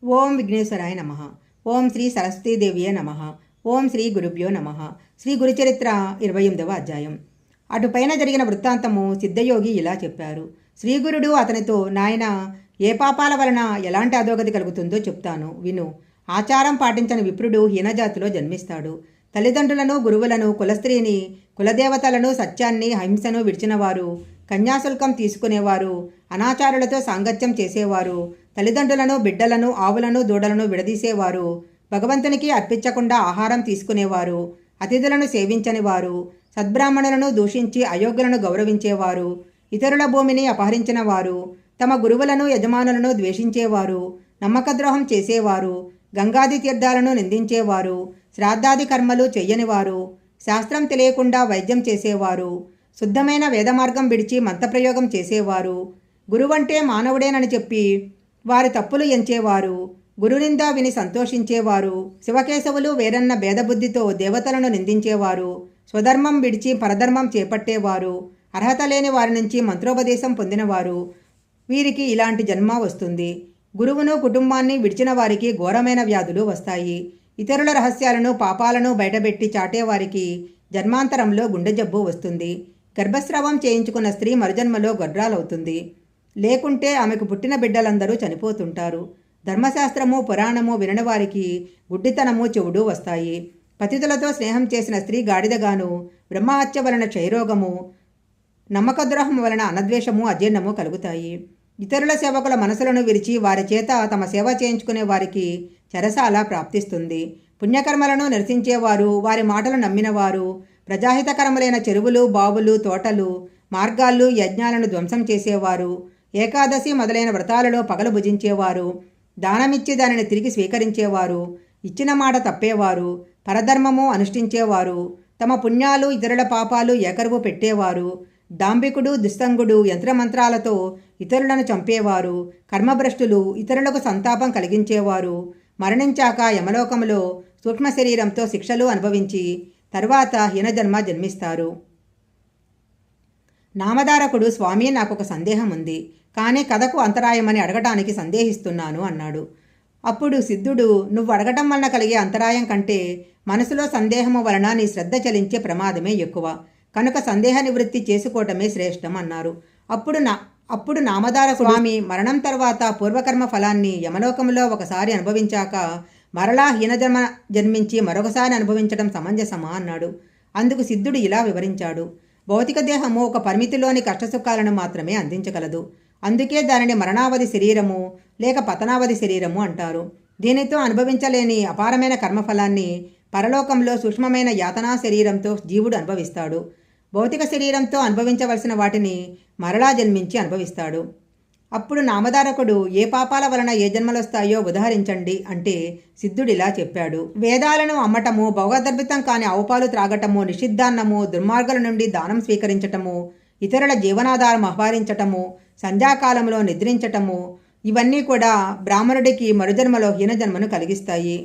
ఓం విఘ్నేశ్వరాయ నమ. ఓం శ్రీ సరస్వతీదేవియే నమ. ఓం శ్రీ గురుభ్యో నమ. శ్రీ గురుచరిత్ర 28వ అధ్యాయం. అటుపైన జరిగిన వృత్తాంతము సిద్ధయోగి ఇలా చెప్పారు. శ్రీగురుడు అతనితో, నాయన, ఏ పాపాల వలన ఎలాంటి అధోగతి కలుగుతుందో చెప్తాను విను. ఆచారం పాటించని విప్రుడు హీనజాతిలో జన్మిస్తాడు. తల్లిదండ్రులను, గురువులను, కులస్త్రీని, కులదేవతలను, సత్యాన్ని, హింసను విడిచినవారు, కన్యాశుల్కం తీసుకునేవారు, అనాచారులతో సాంగత్యం చేసేవారు, తల్లిదండ్రులను, బిడ్డలను, ఆవులను, దూడలను విడదీసేవారు, భగవంతునికి అర్పించకుండా ఆహారం తీసుకునేవారు, అతిథులను సేవించని వారు, సద్బ్రాహ్మణులను దూషించి అయోగ్యులను గౌరవించేవారు, ఇతరుల భూమిని అపహరించిన వారు, తమ గురువులను, యజమానులను ద్వేషించేవారు, నమ్మకద్రోహం చేసేవారు, గంగాది తీర్థాలను నిందించేవారు, శ్రాద్ధాది కర్మలు చెయ్యనివారు, శాస్త్రం తెలియకుండా వైద్యం చేసేవారు, శుద్ధమైన వేదమార్గం విడిచి మంత్రప్రయోగం చేసేవారు, గురువంటే మానవుడేనని చెప్పి వారి తప్పులు ఎంచేవారు, గురునింద విని సంతోషించేవారు, శివకేశవులు వేరన్న భేదబుద్ధితో దేవతలను నిందించేవారు, స్వధర్మం విడిచి పరధర్మం చేపట్టేవారు, అర్హత లేని వారి నుంచి మంత్రోపదేశం పొందినవారు, వీరికి ఇలాంటి జన్మ వస్తుంది. గురువును, కుటుంబాన్ని విడిచిన వారికి ఘోరమైన వ్యాధులు వస్తాయి. ఇతరుల రహస్యాలను, పాపాలను బయటపెట్టి చాటేవారికి జన్మాంతరంలో గుండె జబ్బు వస్తుంది. గర్భస్రావం చేయించుకున్న స్త్రీ మరుజన్మలో గొడ్రాలవుతుంది. లేకుంటే ఆమెకు పుట్టిన బిడ్డలందరూ చనిపోతుంటారు. ధర్మశాస్త్రము, పురాణము వినని వారికి గుడ్డితనము, చెవుడు వస్తాయి. పతితులతో స్నేహం చేసిన స్త్రీ గాడిదగాను, బ్రహ్మహత్య వలన క్షయరోగము, నమ్మకద్రోహం వలన అనద్వేషము, అజీర్ణము కలుగుతాయి. ఇతరుల సేవకుల మనసులను విరిచి వారి చేత తమ సేవ చేయించుకునే వారికి చెరసాల ప్రాప్తిస్తుంది. పుణ్యకర్మలను నిరసించేవారు, వారి మాటలు నమ్మినవారు, ప్రజాహితకరములైన చెరువులు, బావులు, తోటలు, మార్గాలు, యజ్ఞాలను ధ్వంసం చేసేవారు, ఏకాదశి మొదలైన వ్రతాలలో పగలు భుజించేవారు, దానమిచ్చి దానిని తిరిగి స్వీకరించేవారు, ఇచ్చిన మాట తప్పేవారు, పరధర్మము అనుష్ఠించేవారు, తమ పుణ్యాలు ఇతరుల పాపాలు ఏకరువు పెట్టేవారు, దాంభికుడు, దుస్సంగుడు, యంత్రమంత్రాలతో ఇతరులను చంపేవారు, కర్మభ్రష్టులు, ఇతరులకు సంతాపం కలిగించేవారు, మరణించాక యమలోకములో సూక్ష్మ శరీరంతో శిక్షలు అనుభవించి తర్వాత హీనజన్మ జన్మిస్తారు. నామధారకుడు, స్వామి, నాకొక సందేహం ఉంది, కానీ కథకు అంతరాయమని అడగటానికి సందేహిస్తున్నాను అన్నాడు. అప్పుడు సిద్ధుడు, నువ్వు అడగటం వలన కలిగే అంతరాయం కంటే మనసులో సందేహము వలన నీ శ్రద్ధ చలించే ప్రమాదమే ఎక్కువ, కనుక సందేహ నివృత్తి చేసుకోవటమే శ్రేష్టం అన్నారు. అప్పుడు నామధారకుడు, స్వామి, మరణం తర్వాత పూర్వకర్మ ఫలాన్ని యమలోకంలో ఒకసారి అనుభవించాక మరలా హీనజన్మ జన్మించి మరొకసారి అనుభవించడం సమంజసమా అన్నాడు. అందుకు సిద్ధుడు ఇలా వివరించాడు. భౌతిక దేహము ఒక పరిమితిలోని కష్టసుఖాలను మాత్రమే అందించగలదు. అందుకే దానిని మరణావధి శరీరము లేక పతనావధి శరీరము అంటారు. దీనితో అనుభవించలేని అపారమైన కర్మఫలాన్ని పరలోకంలో సూక్ష్మమైన యాతనా శరీరంతో జీవుడు అనుభవిస్తాడు. భౌతిక శరీరంతో అనుభవించవలసిన వాటిని మరలా జన్మించి అనుభవిస్తాడు. అప్పుడు నామధారకుడు, ఏ పాపాల వలన ఏ జన్మలొస్తాయో ఉదాహరించండి అంటే సిద్ధుడిలా చెప్పాడు. వేదాలను అమ్మటము, భోగదర్భితం కాని ఆవుపాలు త్రాగటము, నిషిద్ధాన్నము, దుర్మార్గుల నుండి దానం స్వీకరించటము, ఇతరుల జీవనాధారం ఆహ్వానించటము, సంధ్యాకాలంలో నిద్రించటము, ఇవన్నీ కూడా బ్రాహ్మణుడికి మరుజన్మలో హీనజన్మను కలిగిస్తాయి.